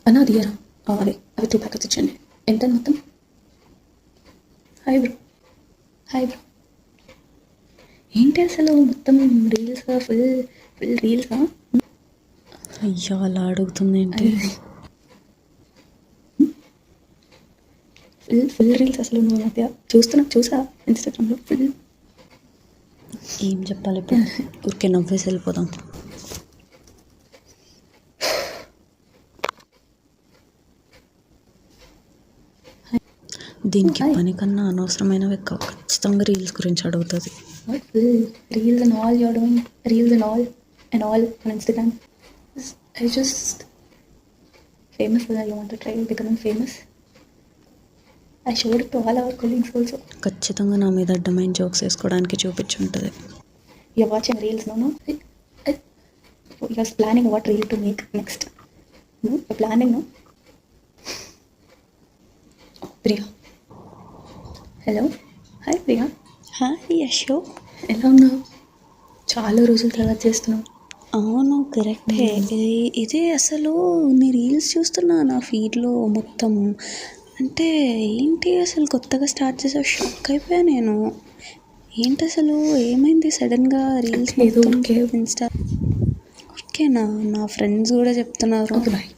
అన్న అది ఇయరా అదే అవి 2 ప్యాకెట్స్ ఇచ్చండి. ఎంత మొత్తం? Hi bro. Hi bro. ఏంటి అసలు మొత్తం రీల్స్ ఫుల్ రీల్సా? అయ్యో అలా అడుగుతుంది ఏంటి? ఫుల్ రీల్స్ అసలు నువ్వు మధ్య చూసా ఇన్స్టాగ్రామ్లో ఫుల్. ఏం చెప్పాలి ఇప్పుడు? ఊరికే నవ్వేసి వెళ్ళిపోదాం. దీనికి పని కన్నా అనవసరమైనవి ఖచ్చితంగా రీల్స్ గురించి అడుగుతుంది. Reels and all you're doing reels and all on Instagram. I just famous. You want to try becoming famous? I showed it to all our colleagues also. ఖచ్చితంగా నా మీద అడ్డమైన జోక్స్ వేసుకోవడానికి చూపించుంటుంది. You're watching reels, no? You're planning what reel to make next. No? You're planning, no? Oh, Priya. Hello. Hi Priya. Hi Asho. ఎలా ఉన్నావు? చాలా రోజుల తర్వాత చేస్తున్నావు. అవును కరెక్టే. ఇదే అసలు నీ రీల్స్ చూస్తున్నా నా ఫీడ్లో మొత్తం. అంటే ఏంటి అసలు కొత్తగా స్టార్ట్ చేసావు? షాక్ అయిపోయా నేను. ఏంటి అసలు ఏమైంది సడన్గా రీల్స్ ఏదో ఇన్స్టా? ఓకేనా? నా ఫ్రెండ్స్ కూడా చెప్తున్నారు. Okay bye.